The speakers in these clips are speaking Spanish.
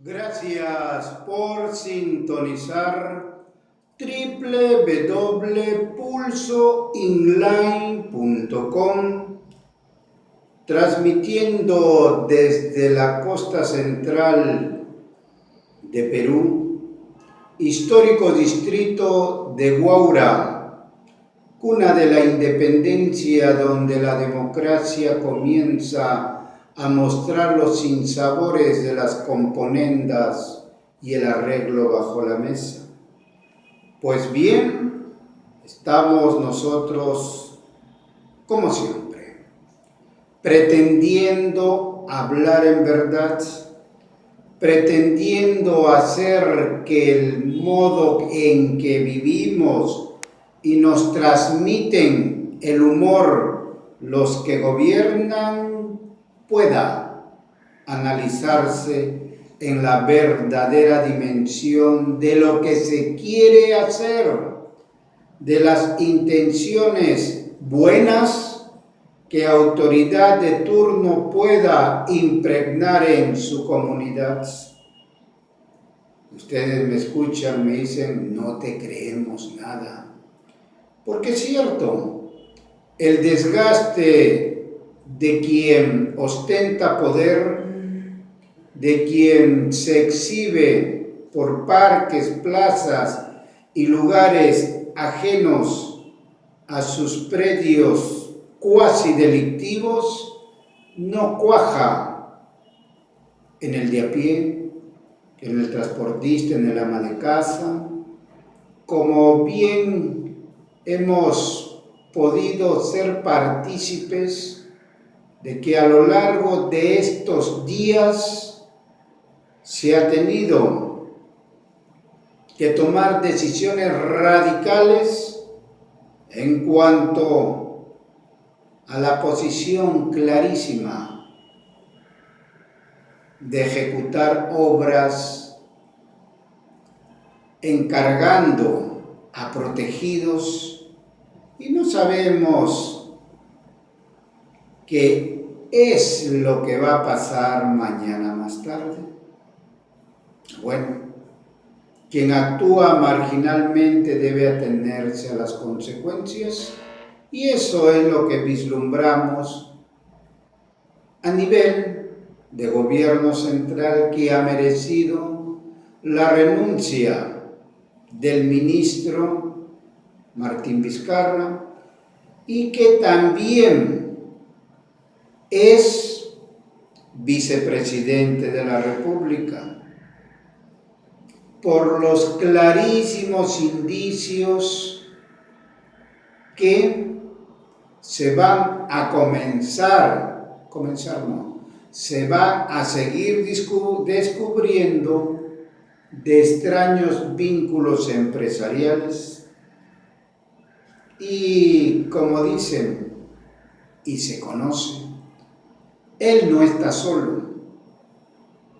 Gracias por sintonizar www.pulsoinline.com, transmitiendo desde la costa central de Perú, histórico distrito de Huaura, cuna de la independencia donde la democracia comienza a mostrar los sinsabores de las componendas y el arreglo bajo la mesa. Pues bien, estamos nosotros, como siempre, pretendiendo hablar en verdad, pretendiendo hacer que el modo en que vivimos y nos transmiten el humor los que gobiernan pueda analizarse en la verdadera dimensión de lo que se quiere hacer, de las intenciones buenas que autoridad de turno pueda impregnar en su comunidad. Ustedes me escuchan, me dicen, no te creemos nada. Porque es cierto, el desgaste de quien ostenta poder, de quien se exhibe por parques, plazas y lugares ajenos a sus predios cuasi delictivos, no cuaja en el de a pie, en el transportista, en el ama de casa, como bien hemos podido ser partícipes de que a lo largo de estos días se ha tenido que tomar decisiones radicales en cuanto a la posición clarísima de ejecutar obras encargando a protegidos, y no sabemos qué es lo que va a pasar mañana más tarde. Bueno, quien actúa marginalmente debe atenerse a las consecuencias, y eso es lo que vislumbramos a nivel de gobierno central, que ha merecido la renuncia del ministro Martín Vizcarra, y que también es vicepresidente de la República, por los clarísimos indicios que se van a se van a seguir descubriendo de extraños vínculos empresariales, y como dicen, y se conoce, él no está solo,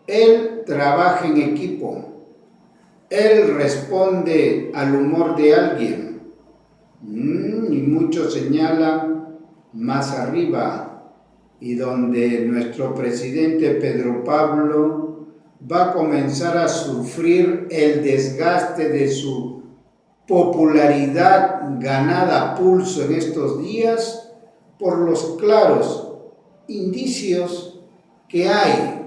él trabaja en equipo, él responde al humor de alguien, y muchos señalan más arriba, y donde nuestro presidente Pedro Pablo va a comenzar a sufrir el desgaste de su popularidad ganada a pulso en estos días por los claros indicios que hay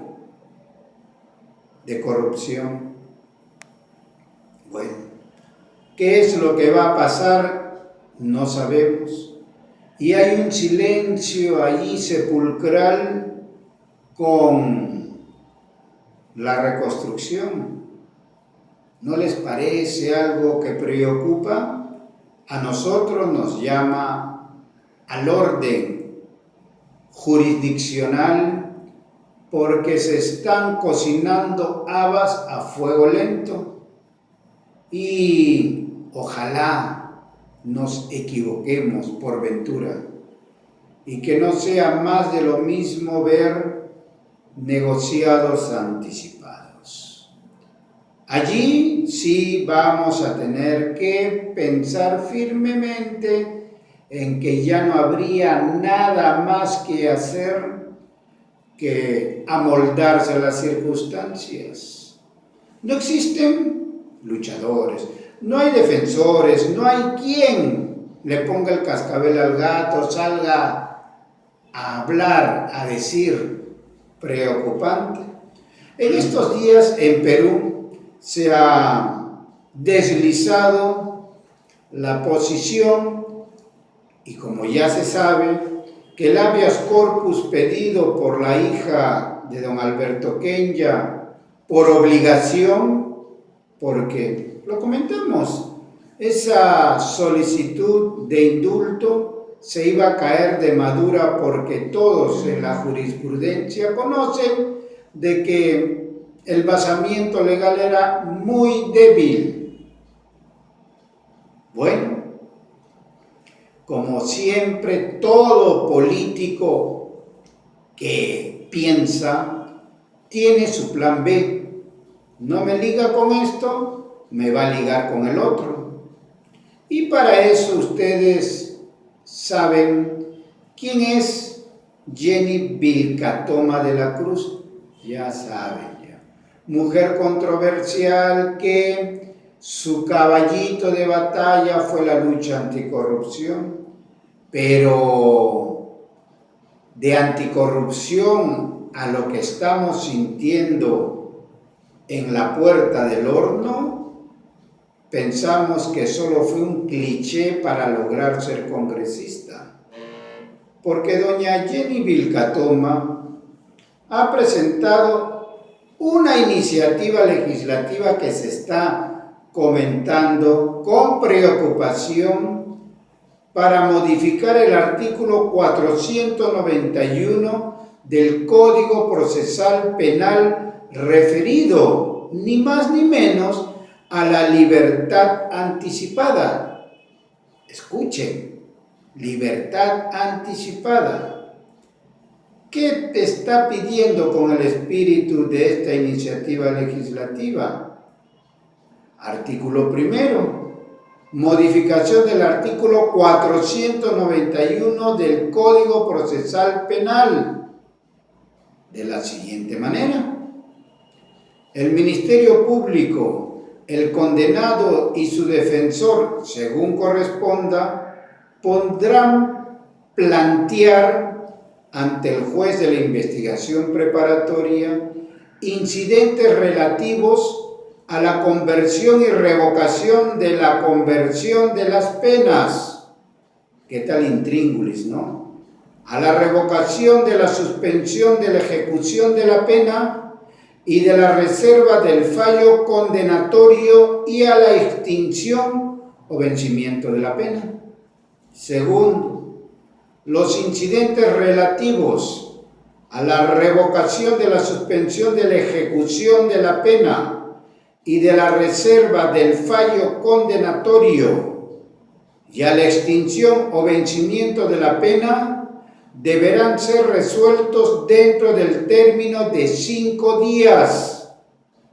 de corrupción. Bueno, ¿qué es lo que va a pasar? No sabemos. Y hay un silencio allí sepulcral con la reconstrucción. ¿No les parece algo que preocupa? A nosotros nos llama al orden jurisdiccional, porque se están cocinando habas a fuego lento, y ojalá nos equivoquemos por ventura y que no sea más de lo mismo ver negociados anticipados. Allí sí vamos a tener que pensar firmemente en que ya no habría nada más que hacer que amoldarse a las circunstancias. No existen luchadores, no hay defensores, no hay quien le ponga el cascabel al gato, salga a hablar, a decir. Preocupante. En estos días en Perú se ha deslizado la posición, y como ya se sabe, que el habeas corpus pedido por la hija de don Alberto Kenya por obligación, porque lo comentamos, esa solicitud de indulto se iba a caer de madura porque todos en la jurisprudencia conocen de que el basamiento legal era muy débil. Bueno, como siempre, todo político que piensa tiene su plan B. No me liga con esto, me va a ligar con el otro. Y para eso ustedes saben quién es Jenny Vilcatoma de la Cruz. Ya saben, ya. Mujer controversial que su caballito de batalla fue la lucha anticorrupción, pero de anticorrupción a lo que estamos sintiendo en la puerta del horno, pensamos que solo fue un cliché para lograr ser congresista. Porque doña Jenny Vilcatoma ha presentado una iniciativa legislativa que se está comentando con preocupación para modificar el artículo 491 del Código Procesal Penal referido, ni más ni menos, a la libertad anticipada. Escuchen, libertad anticipada. ¿Qué te está pidiendo con el espíritu de esta iniciativa legislativa? Artículo primero, modificación del artículo 491 del Código Procesal Penal, de la siguiente manera: el Ministerio Público, el condenado y su defensor, según corresponda, podrán plantear ante el juez de la investigación preparatoria incidentes relativos a la conversión y revocación de la conversión de las penas. ¿Qué tal intríngulis, no? A la revocación de la suspensión de la ejecución de la pena y de la reserva del fallo condenatorio y a la extinción o vencimiento de la pena. Segundo, los incidentes relativos a la revocación de la suspensión de la ejecución de la pena y de la reserva del fallo condenatorio y a la extinción o vencimiento de la pena deberán ser resueltos dentro del término de 5 días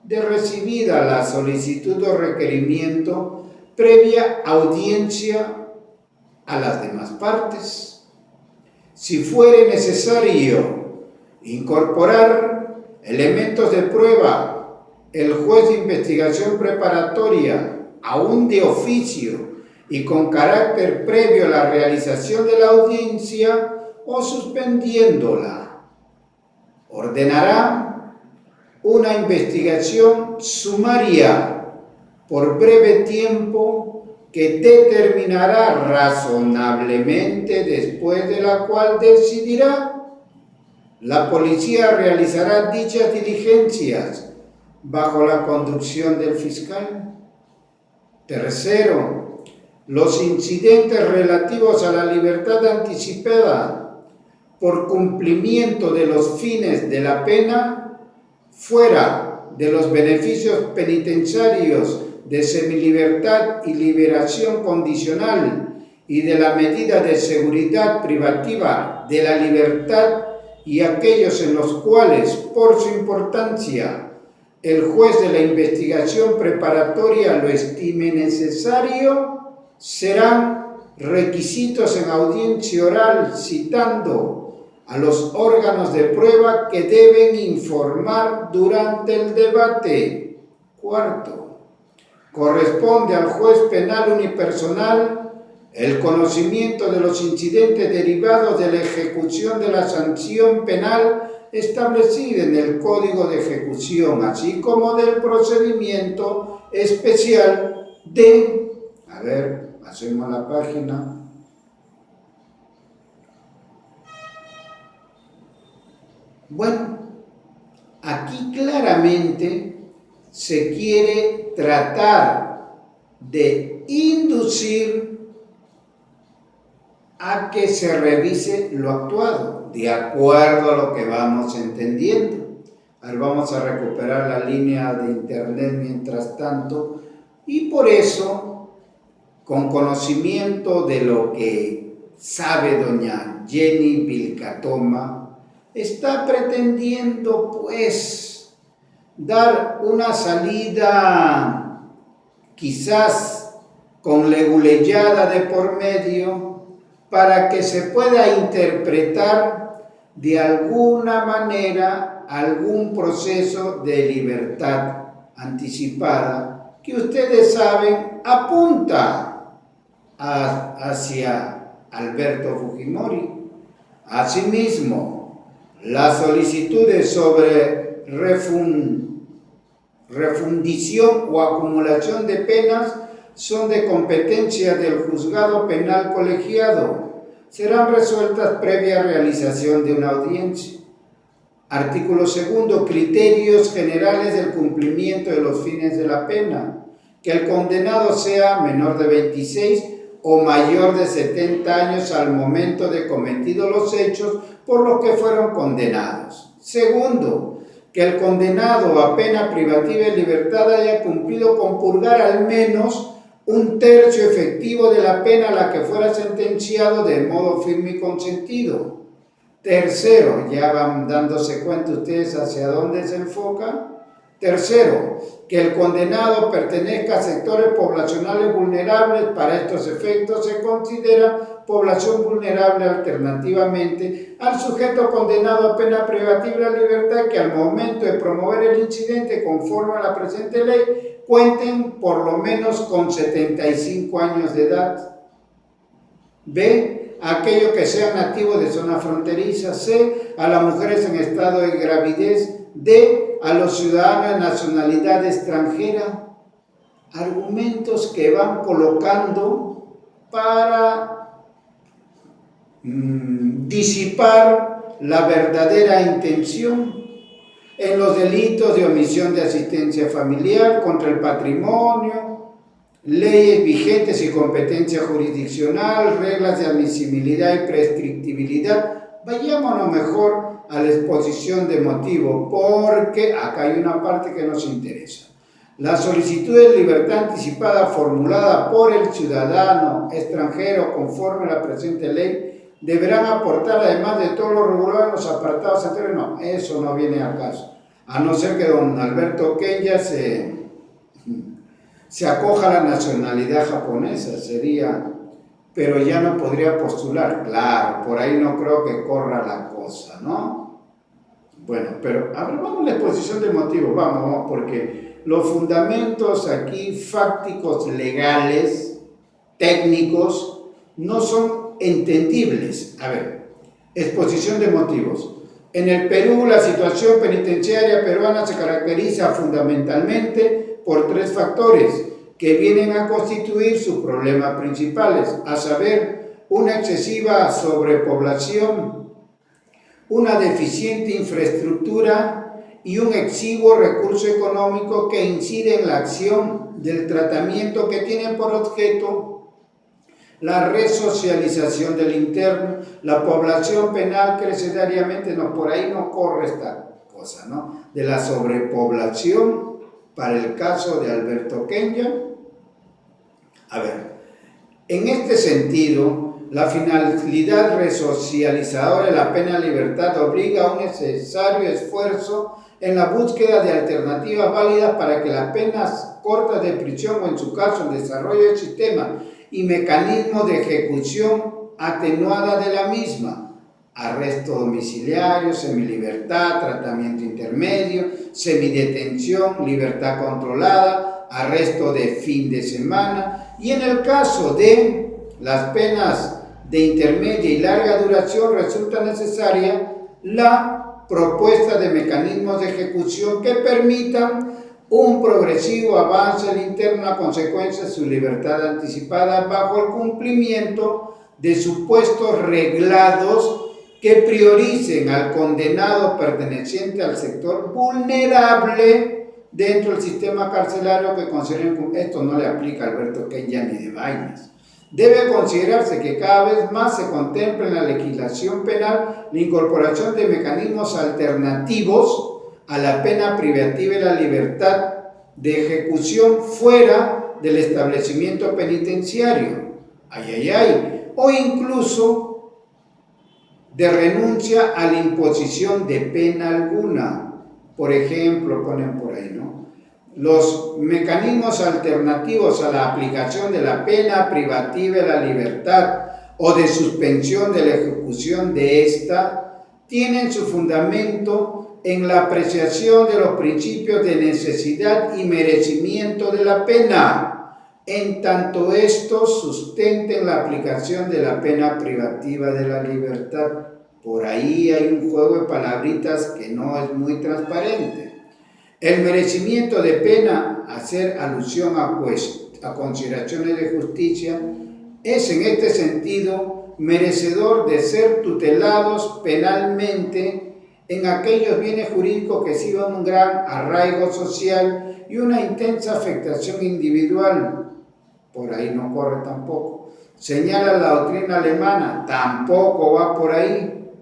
de recibida la solicitud o requerimiento previa audiencia a las demás partes. Si fuere necesario incorporar elementos de prueba, el juez de investigación preparatoria, aún de oficio y con carácter previo a la realización de la audiencia o suspendiéndola, ordenará una investigación sumaria por breve tiempo que determinará razonablemente, después de la cual decidirá. La policía realizará dichas diligencias bajo la conducción del fiscal. Tercero, los incidentes relativos a la libertad anticipada por cumplimiento de los fines de la pena fuera de los beneficios penitenciarios de semilibertad y liberación condicional y de la medida de seguridad privativa de la libertad y aquellos en los cuales, por su importancia, el juez de la investigación preparatoria lo estime necesario, serán requisitos en audiencia oral citando a los órganos de prueba que deben informar durante el debate. Cuarto, corresponde al juez penal unipersonal el conocimiento de los incidentes derivados de la ejecución de la sanción penal establecida en el Código de Ejecución, así como del procedimiento especial de... A ver, pasemos la página. Bueno, aquí claramente se quiere tratar de inducir a que se revise lo actuado, de acuerdo a lo que vamos entendiendo. Ahora vamos a recuperar la línea de internet mientras tanto, y por eso, con conocimiento de lo que sabe doña Jenny Vilcatoma, está pretendiendo pues dar una salida quizás con leguleyada de por medio, para que se pueda interpretar de alguna manera algún proceso de libertad anticipada que ustedes saben apunta hacia Alberto Fujimori. Asimismo, las solicitudes sobre refundición o acumulación de penas son de competencia del juzgado penal colegiado. Serán resueltas previa realización de una audiencia. Artículo 2. Criterios generales del cumplimiento de los fines de la pena. Que el condenado sea menor de 26 o mayor de 70 años al momento de cometidos los hechos por los que fueron condenados. Segundo, que el condenado a pena privativa de libertad haya cumplido con purgar al menos 1/3 efectivo de la pena a la que fuera sentenciado de modo firme y consentido. Tercero, ya van dándose cuenta ustedes hacia dónde se enfoca. Tercero, que el condenado pertenezca a sectores poblacionales vulnerables. Para estos efectos se considera población vulnerable alternativamente al sujeto condenado a pena privativa de libertad que al momento de promover el incidente conforme a la presente ley cuenten por lo menos con 75 años de edad. B, aquellos que sean nativos de zona fronteriza. C, a las mujeres en estado de gravidez. D, a los ciudadanos de nacionalidad extranjera. Argumentos que van colocando para disipar la verdadera intención en los delitos de omisión de asistencia familiar, contra el patrimonio, leyes vigentes y competencia jurisdiccional, reglas de admisibilidad y prescriptibilidad. Vayámonos mejor a la exposición de motivo, porque acá hay una parte que nos interesa. La solicitud de libertad anticipada formulada por el ciudadano extranjero conforme a la presente ley deberán aportar, además de todo lo regulado en los apartados anteriores. No, eso no viene al caso. A no ser que don Alberto Kenya se acoja a la nacionalidad japonesa, sería, pero ya no podría postular. Claro, por ahí no creo que corra la cosa, ¿no? Bueno, pero vamos a la exposición de motivos, vamos, porque los fundamentos aquí fácticos, legales, técnicos, no son entendibles. A ver, exposición de motivos. En el Perú, la situación penitenciaria peruana se caracteriza fundamentalmente por 3 factores que vienen a constituir sus problemas principales, a saber, una excesiva sobrepoblación, una deficiente infraestructura y un exiguo recurso económico que incide en la acción del tratamiento que tiene por objeto la resocialización del interno. La población penal crece diariamente, no, por ahí no corre esta cosa, ¿no? De la sobrepoblación para el caso de Alberto Kenya. A ver, en este sentido, la finalidad resocializadora de la pena de libertad obliga a un necesario esfuerzo en la búsqueda de alternativas válidas para que las penas cortas de prisión o en su caso el desarrollo del sistema y mecanismos de ejecución atenuada de la misma arresto domiciliario, semilibertad, tratamiento intermedio, semidetención, libertad controlada, arresto de fin de semana, y en el caso de las penas de intermedia y larga duración resulta necesaria la propuesta de mecanismos de ejecución que permitan un progresivo avance al interno a consecuencia de su libertad anticipada bajo el cumplimiento de supuestos reglados que prioricen al condenado perteneciente al sector vulnerable dentro del sistema carcelario, que consideren que esto no le aplica a Alberto Kenya ni de vainas. Debe considerarse que cada vez más se contempla en la legislación penal la incorporación de mecanismos alternativos a la pena privativa de la libertad de ejecución fuera del establecimiento penitenciario, o incluso de renuncia a la imposición de pena alguna. Por ejemplo, ponen por ahí, ¿no?, los mecanismos alternativos a la aplicación de la pena privativa de la libertad o de suspensión de la ejecución de esta tienen su fundamento en la apreciación de los principios de necesidad y merecimiento de la pena, en tanto estos sustenten la aplicación de la pena privativa de la libertad. Por ahí hay un juego de palabritas que no es muy transparente. El merecimiento de pena, hacer alusión a consideraciones de justicia, es en este sentido merecedor de ser tutelados penalmente en aquellos bienes jurídicos que sirvan un gran arraigo social y una intensa afectación individual. Por ahí no corre tampoco. Señala la doctrina alemana, tampoco va por ahí.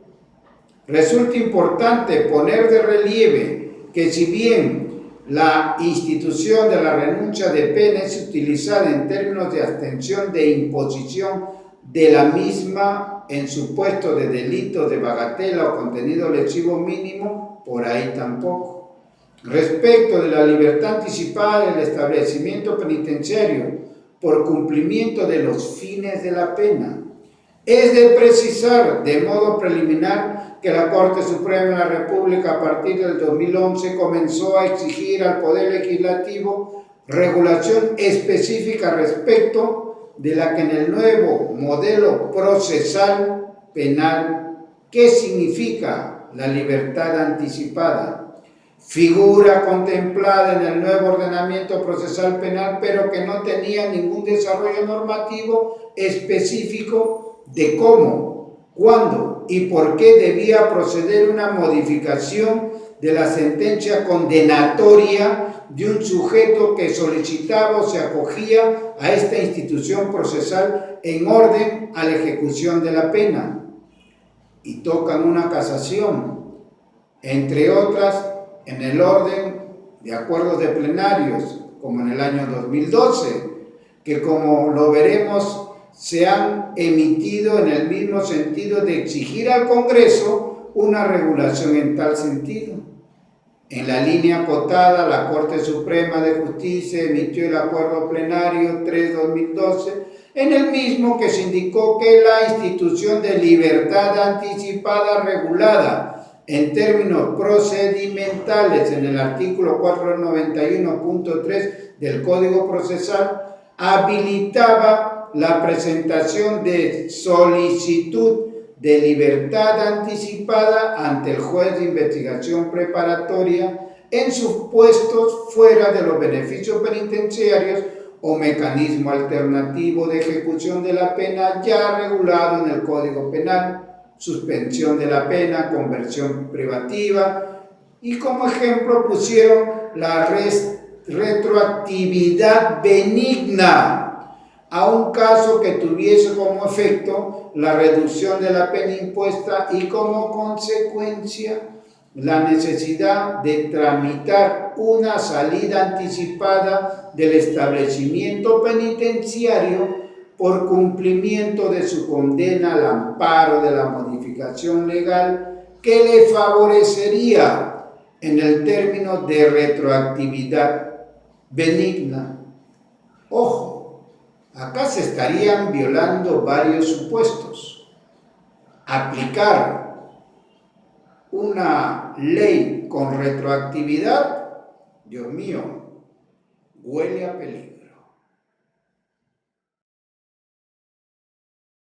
Resulta importante poner de relieve que si bien la institución de la renuncia de pena es utilizada en términos de abstención de imposición de la misma en supuesto de delito de bagatela o contenido lesivo mínimo, por ahí tampoco. Respecto de la libertad anticipada del establecimiento penitenciario por cumplimiento de los fines de la pena, es de precisar de modo preliminar que la Corte Suprema de la República a partir del 2011 comenzó a exigir al Poder Legislativo regulación específica respecto de la que en el nuevo modelo procesal penal, ¿qué significa la libertad anticipada? Figura contemplada en el nuevo ordenamiento procesal penal, pero que no tenía ningún desarrollo normativo específico de cómo, cuándo y por qué debía proceder una modificación de la sentencia condenatoria de un sujeto que solicitaba o se acogía a esta institución procesal en orden a la ejecución de la pena. Y tocan una casación, entre otras, en el orden de acuerdos de plenarios, como en el año 2012, que como lo veremos, se han emitido en el mismo sentido de exigir al Congreso una regulación en tal sentido. En la línea acotada, la Corte Suprema de Justicia emitió el acuerdo plenario 3/2012, en el mismo que se indicó que la institución de libertad anticipada regulada en términos procedimentales en el artículo 491.3 del Código Procesal habilitaba la presentación de solicitud de libertad anticipada ante el juez de investigación preparatoria en supuestos fuera de los beneficios penitenciarios o mecanismo alternativo de ejecución de la pena ya regulado en el Código Penal, suspensión de la pena, conversión privativa, y como ejemplo pusieron la retroactividad benigna a un caso que tuviese como efecto la reducción de la pena impuesta y como consecuencia la necesidad de tramitar una salida anticipada del establecimiento penitenciario por cumplimiento de su condena al amparo de la modificación legal que le favorecería en el término de retroactividad benigna. Ojo, acá se estarían violando varios supuestos. aplicar una ley con retroactividad, Dios mío, huele a peligro.